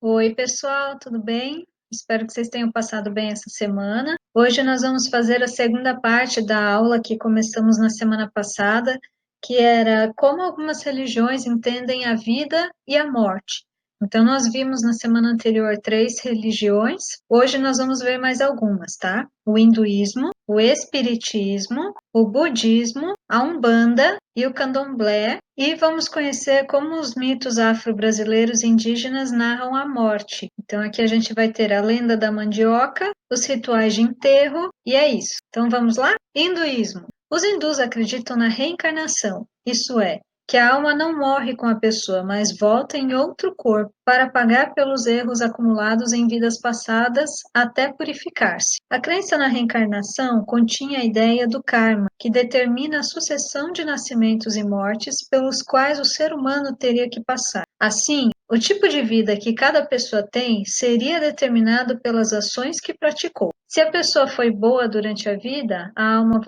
Oi, pessoal, tudo bem? Espero que vocês tenham passado bem essa semana. Hoje nós vamos fazer a segunda parte da aula que começamos na semana passada, que era como algumas religiões entendem a vida e a morte. Então, nós vimos na semana anterior 3 religiões, hoje nós vamos ver mais algumas, tá? O hinduísmo, o espiritismo, o budismo, a Umbanda e o candomblé, e vamos conhecer como os mitos afro-brasileiros indígenas narram a morte. Então, aqui a gente vai ter a lenda da mandioca, os rituais de enterro, e é isso. Então, vamos lá? Hinduísmo. Os hindus acreditam na reencarnação, isso é, que a alma não morre com a pessoa, mas volta em outro corpo para pagar pelos erros acumulados em vidas passadas até purificar-se. A crença na reencarnação continha a ideia do karma, que determina a sucessão de nascimentos e mortes pelos quais o ser humano teria que passar. Assim, o tipo de vida que cada pessoa tem seria determinado pelas ações que praticou. Se a pessoa foi boa durante a vida, a alma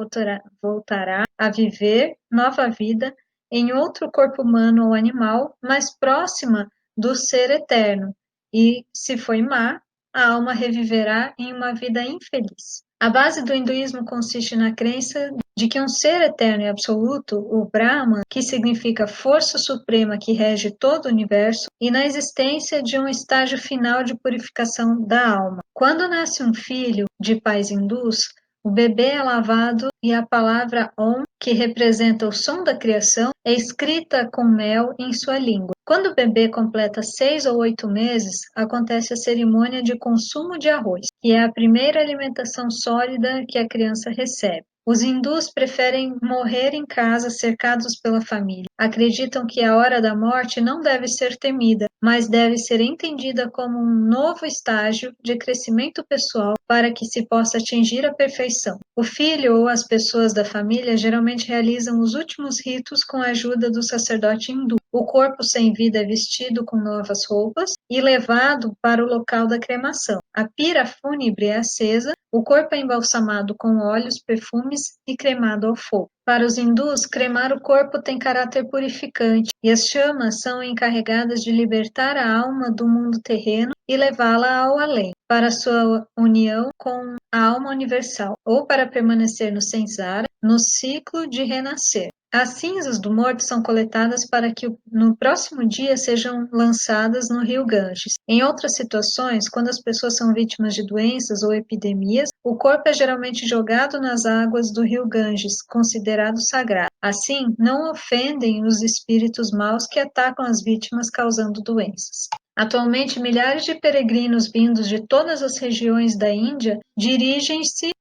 voltará a viver nova vida em outro corpo humano ou animal, mais próxima do ser eterno. E, se foi má, a alma reviverá em uma vida infeliz. A base do hinduísmo consiste na crença de que um ser eterno e absoluto, o Brahman, que significa força suprema que rege todo o universo, e na existência de um estágio final de purificação da alma. Quando nasce um filho de pais hindus, o bebê é lavado e a palavra Om, que representa o som da criação, é escrita com mel em sua língua. Quando o bebê completa 6 ou 8 meses, acontece a cerimônia de consumo de arroz, que é a primeira alimentação sólida que a criança recebe. Os hindus preferem morrer em casa cercados pela família. Acreditam que a hora da morte não deve ser temida, mas deve ser entendida como um novo estágio de crescimento pessoal para que se possa atingir a perfeição. O filho ou as pessoas da família geralmente realizam os últimos ritos com a ajuda do sacerdote hindu. O corpo sem vida é vestido com novas roupas e levado para o local da cremação. A pira fúnebre é acesa, o corpo é embalsamado com óleos, perfumes e cremado ao fogo. Para os hindus, cremar o corpo tem caráter purificante e as chamas são encarregadas de libertar a alma do mundo terreno e levá-la ao além, para sua união com a alma universal, ou para permanecer no samsara, no ciclo de renascer. As cinzas do morto são coletadas para que no próximo dia sejam lançadas no rio Ganges. Em outras situações, quando as pessoas são vítimas de doenças ou epidemias, o corpo é geralmente jogado nas águas do rio Ganges, considerado sagrado. Assim, não ofendem os espíritos maus que atacam as vítimas causando doenças. Atualmente, milhares de peregrinos vindos de todas as regiões da Índia dirigem-se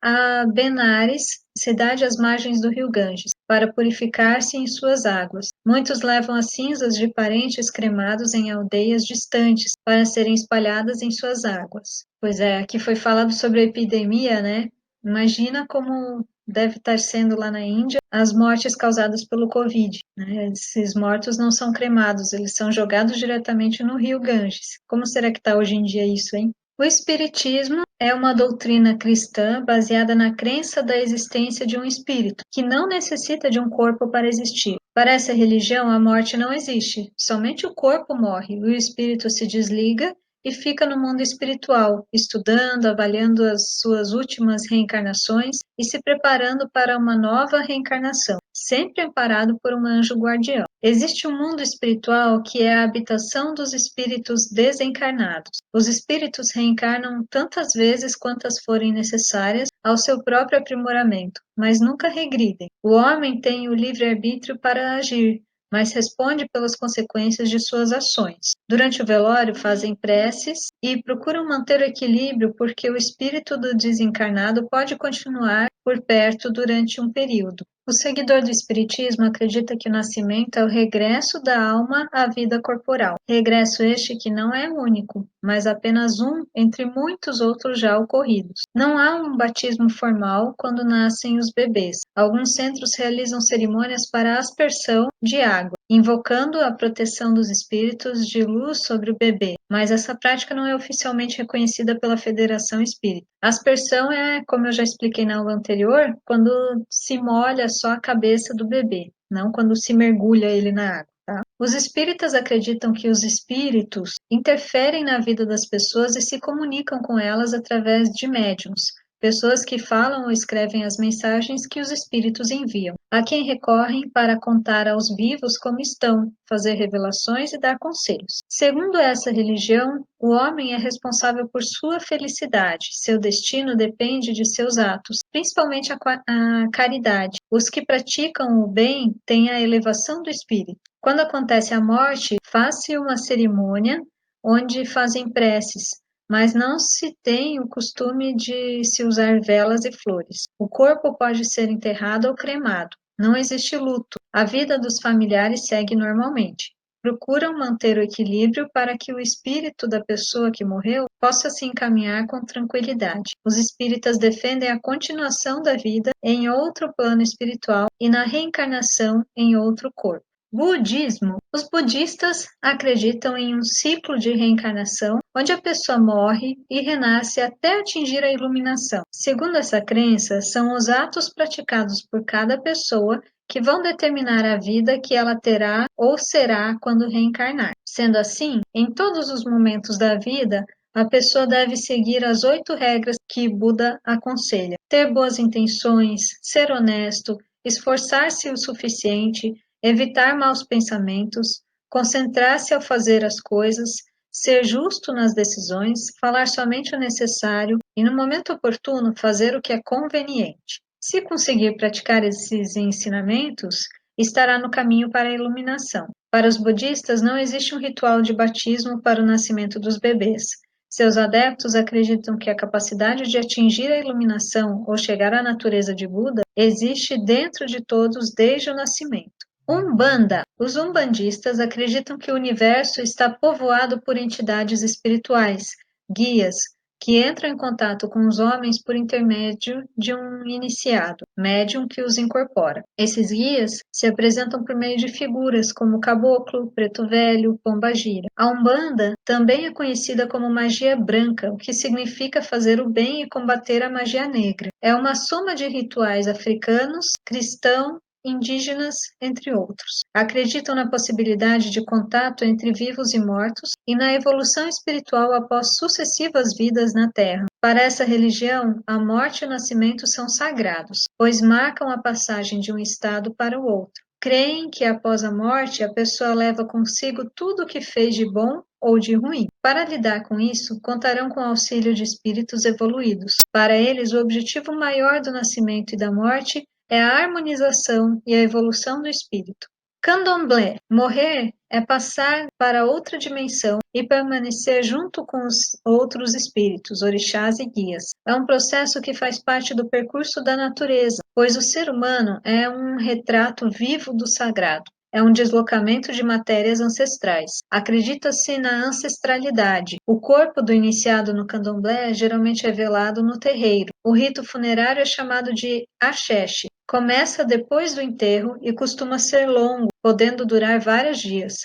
a Benares, cidade às margens do rio Ganges, para purificar-se em suas águas. Muitos levam as cinzas de parentes cremados em aldeias distantes para serem espalhadas em suas águas. Pois é, aqui foi falado sobre a epidemia, né? Imagina como deve estar sendo lá na Índia as mortes causadas pelo Covid, né? Esses mortos não são cremados, eles são jogados diretamente no rio Ganges. Como será que está hoje em dia isso, hein? O Espiritismo é uma doutrina cristã baseada na crença da existência de um espírito, que não necessita de um corpo para existir. Para essa religião, a morte não existe, somente o corpo morre, o espírito se desliga e fica no mundo espiritual, estudando, avaliando as suas últimas reencarnações e se preparando para uma nova reencarnação, sempre amparado por um anjo guardião. Existe um mundo espiritual que é a habitação dos espíritos desencarnados. Os espíritos reencarnam tantas vezes quantas forem necessárias ao seu próprio aprimoramento, mas nunca regridem. O homem tem o livre-arbítrio para agir, mas responde pelas consequências de suas ações. Durante o velório, fazem preces e procuram manter o equilíbrio porque o espírito do desencarnado pode continuar por perto durante um período. O seguidor do Espiritismo acredita que o nascimento é o regresso da alma à vida corporal. Regresso este que não é único, mas apenas um entre muitos outros já ocorridos. Não há um batismo formal quando nascem os bebês. Alguns centros realizam cerimônias para aspersão de água, invocando a proteção dos espíritos de luz sobre o bebê, mas essa prática não é oficialmente reconhecida pela Federação Espírita. A aspersão é, como eu já expliquei na aula anterior, quando se molha só a cabeça do bebê, não quando se mergulha ele na água. Tá? Os espíritas acreditam que os espíritos interferem na vida das pessoas e se comunicam com elas através de médiuns, pessoas que falam ou escrevem as mensagens que os espíritos enviam, a quem recorrem para contar aos vivos como estão, fazer revelações e dar conselhos. Segundo essa religião, o homem é responsável por sua felicidade, seu destino depende de seus atos, principalmente a caridade. Os que praticam o bem têm a elevação do espírito. Quando acontece a morte, faz-se uma cerimônia onde fazem preces, mas não se tem o costume de se usar velas e flores. O corpo pode ser enterrado ou cremado. Não existe luto. A vida dos familiares segue normalmente. Procuram manter o equilíbrio para que o espírito da pessoa que morreu possa se encaminhar com tranquilidade. Os espíritas defendem a continuação da vida em outro plano espiritual e na reencarnação em outro corpo. Budismo. Os budistas acreditam em um ciclo de reencarnação, onde a pessoa morre e renasce até atingir a iluminação. Segundo essa crença, são os atos praticados por cada pessoa que vão determinar a vida que ela terá ou será quando reencarnar. Sendo assim, em todos os momentos da vida, a pessoa deve seguir as 8 regras que Buda aconselha: ter boas intenções, ser honesto, esforçar-se o suficiente, evitar maus pensamentos, concentrar-se ao fazer as coisas, ser justo nas decisões, falar somente o necessário e, no momento oportuno, fazer o que é conveniente. Se conseguir praticar esses ensinamentos, estará no caminho para a iluminação. Para os budistas, não existe um ritual de batismo para o nascimento dos bebês. Seus adeptos acreditam que a capacidade de atingir a iluminação ou chegar à natureza de Buda existe dentro de todos desde o nascimento. Umbanda. Os umbandistas acreditam que o universo está povoado por entidades espirituais, guias, que entram em contato com os homens por intermédio de um iniciado, médium que os incorpora. Esses guias se apresentam por meio de figuras como caboclo, preto velho, pombagira. A Umbanda também é conhecida como magia branca, o que significa fazer o bem e combater a magia negra. É uma soma de rituais africanos, cristãos, indígenas, entre outros. Acreditam na possibilidade de contato entre vivos e mortos e na evolução espiritual após sucessivas vidas na Terra. Para essa religião, a morte e o nascimento são sagrados, pois marcam a passagem de um estado para o outro. Creem que após a morte, a pessoa leva consigo tudo o que fez de bom ou de ruim. Para lidar com isso, contarão com o auxílio de espíritos evoluídos. Para eles, o objetivo maior do nascimento e da morte é a harmonização e a evolução do espírito. Candomblé. Morrer é passar para outra dimensão e permanecer junto com os outros espíritos, orixás e guias. É um processo que faz parte do percurso da natureza, pois o ser humano é um retrato vivo do sagrado. É um deslocamento de matérias ancestrais. Acredita-se na ancestralidade. O corpo do iniciado no candomblé geralmente é velado no terreiro. O rito funerário é chamado de axexe. Começa depois do enterro e costuma ser longo, podendo durar vários dias.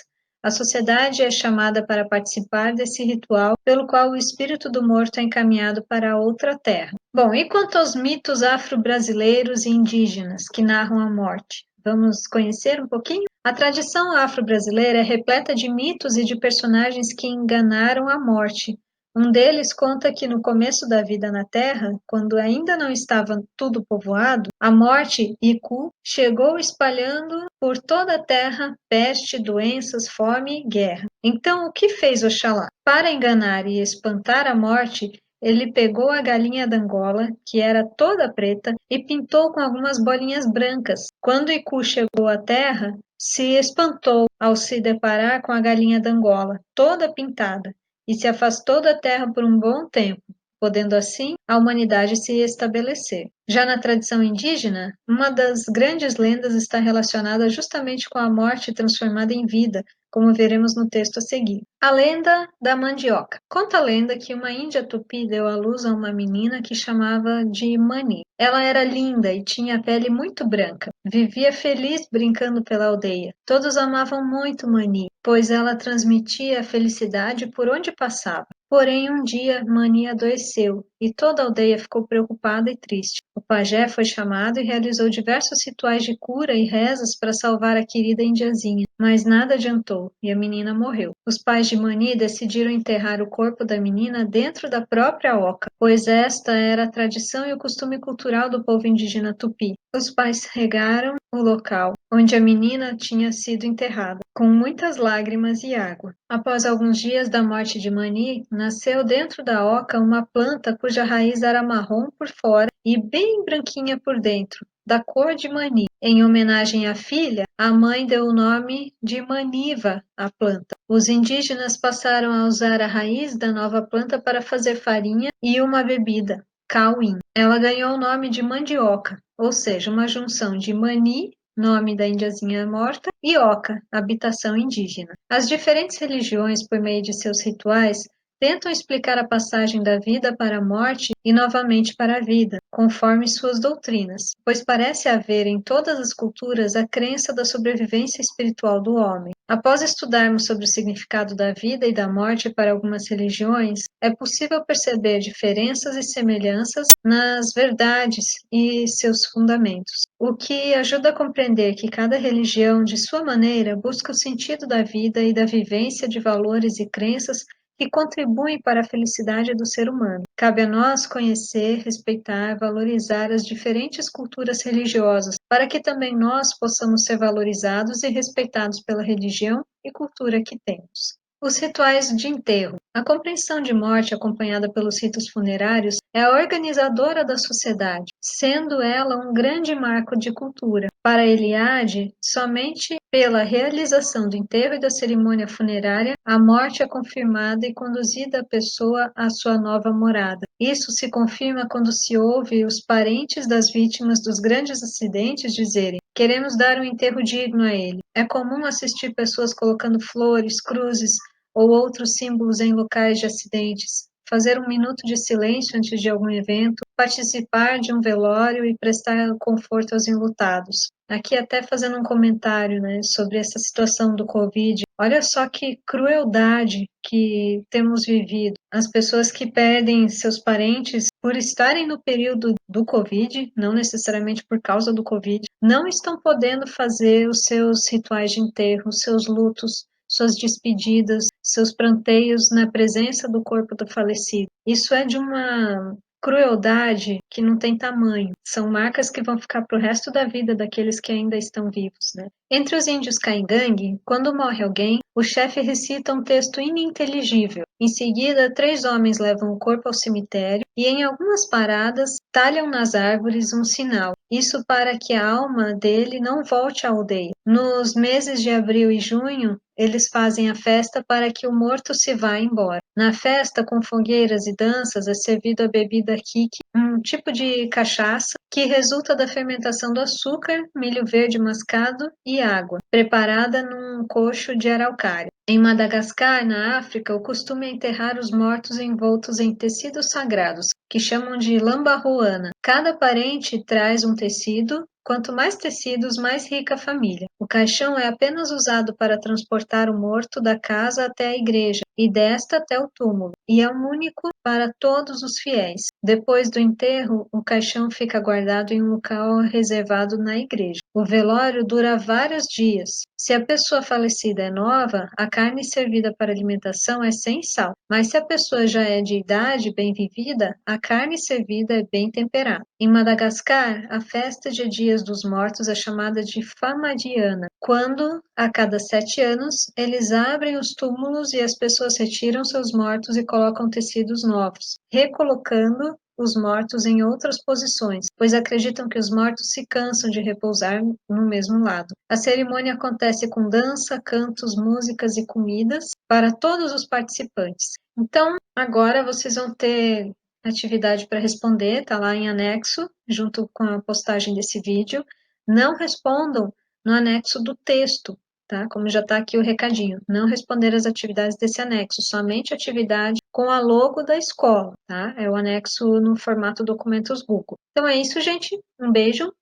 A sociedade é chamada para participar desse ritual, pelo qual o espírito do morto é encaminhado para outra terra. Bom, e quanto aos mitos afro-brasileiros e indígenas que narram a morte? Vamos conhecer um pouquinho? A tradição afro-brasileira é repleta de mitos e de personagens que enganaram a morte. Um deles conta que no começo da vida na Terra, quando ainda não estava tudo povoado, a morte, Iku, chegou espalhando por toda a Terra peste, doenças, fome e guerra. Então, o que fez Oxalá? Para enganar e espantar a morte, ele pegou a galinha d'Angola, que era toda preta, e pintou com algumas bolinhas brancas. Quando Iku chegou à Terra, se espantou ao se deparar com a galinha d'Angola, toda pintada, e se afastou da Terra por um bom tempo, podendo assim a humanidade se estabelecer. Já na tradição indígena, uma das grandes lendas está relacionada justamente com a morte transformada em vida, como veremos no texto a seguir. A lenda da mandioca. Conta a lenda que uma índia tupi deu à luz a uma menina que chamava de Mani. Ela era linda e tinha a pele muito branca. Vivia feliz brincando pela aldeia. Todos amavam muito Mani pois ela transmitia a felicidade por onde passava. Porém, um dia, Mani adoeceu e toda a aldeia ficou preocupada e triste. O pajé foi chamado e realizou diversos rituais de cura e rezas para salvar a querida indiazinha, mas nada adiantou e a menina morreu. Os pais de Mani decidiram enterrar o corpo da menina dentro da própria oca, pois esta era a tradição e o costume cultural do povo indígena Tupi. Os pais regaram o local onde a menina tinha sido enterrada, com muitas lágrimas e água. Após alguns dias da morte de Mani, nasceu dentro da oca uma planta cuja raiz era marrom por fora e bem branquinha por dentro, da cor de Mani. Em homenagem à filha, a mãe deu o nome de Maniva à planta. Os indígenas passaram a usar a raiz da nova planta para fazer farinha e uma bebida, cauim. Ela ganhou o nome de mandioca, ou seja, uma junção de Mani, nome da indiazinha morta, e Oca, habitação indígena. As diferentes religiões, por meio de seus rituais, tentam explicar a passagem da vida para a morte e novamente para a vida, conforme suas doutrinas, pois parece haver em todas as culturas a crença da sobrevivência espiritual do homem. Após estudarmos sobre o significado da vida e da morte para algumas religiões, é possível perceber diferenças e semelhanças nas verdades e seus fundamentos, o que ajuda a compreender que cada religião, de sua maneira, busca o sentido da vida e da vivência de valores e crenças que contribuem para a felicidade do ser humano. Cabe a nós conhecer, respeitar, valorizar as diferentes culturas religiosas, para que também nós possamos ser valorizados e respeitados pela religião e cultura que temos. Os rituais de enterro. A compreensão de morte acompanhada pelos ritos funerários é a organizadora da sociedade, sendo ela um grande marco de cultura. Para Eliade, somente pela realização do enterro e da cerimônia funerária, a morte é confirmada e conduzida a pessoa à sua nova morada. Isso se confirma quando se ouve os parentes das vítimas dos grandes acidentes dizerem: queremos dar um enterro digno a ele. É comum assistir pessoas colocando flores, cruzes ou outros símbolos em locais de acidentes, fazer um minuto de silêncio antes de algum evento, participar de um velório e prestar conforto aos enlutados. Aqui até fazendo um comentário, né, sobre essa situação do Covid. Olha só que crueldade que temos vivido. As pessoas que perdem seus parentes por estarem no período do Covid, não necessariamente por causa do Covid, não estão podendo fazer os seus rituais de enterro, os seus lutos, suas despedidas, seus pranteios na presença do corpo do falecido. Isso é de uma crueldade que não tem tamanho. São marcas que vão ficar para o resto da vida daqueles que ainda estão vivos, né? Entre os índios Caingangue, quando morre alguém, o chefe recita um texto ininteligível. Em seguida, 3 homens levam o corpo ao cemitério e, em algumas paradas, talham nas árvores um sinal. Isso para que a alma dele não volte à aldeia. Nos meses de abril e junho, eles fazem a festa para que o morto se vá embora. Na festa, com fogueiras e danças, é servido a bebida kiki, um tipo de cachaça que resulta da fermentação do açúcar, milho verde mascado e água, preparada num coxo de araucária. Em Madagascar, na África, o costume é enterrar os mortos envoltos em tecidos sagrados, que chamam de lambaruana. Cada parente traz um tecido. Quanto mais tecidos, mais rica a família. O caixão é apenas usado para transportar o morto da casa até a igreja e desta até o túmulo, e é um único para todos os fiéis. Depois do enterro, o caixão fica guardado em um local reservado na igreja. O velório dura vários dias. Se a pessoa falecida é nova, a carne servida para alimentação é sem sal, mas se a pessoa já é de idade bem vivida, a carne servida é bem temperada. Em Madagascar, a festa de Dias dos Mortos é chamada de Famadiana, quando, a cada 7 anos, eles abrem os túmulos e as pessoas retiram seus mortos e colocam tecidos novos, recolocando os mortos em outras posições, pois acreditam que os mortos se cansam de repousar no mesmo lado. A cerimônia acontece com dança, cantos, músicas e comidas para todos os participantes. Então, agora vocês vão ter atividade para responder, está lá em anexo, junto com a postagem desse vídeo. Não respondam no anexo do texto, tá? Como já está aqui o recadinho. Não responder as atividades desse anexo, somente atividade com a logo da escola, tá? É o anexo no formato documentos Google. Então é isso, gente. Um beijo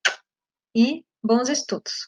e bons estudos.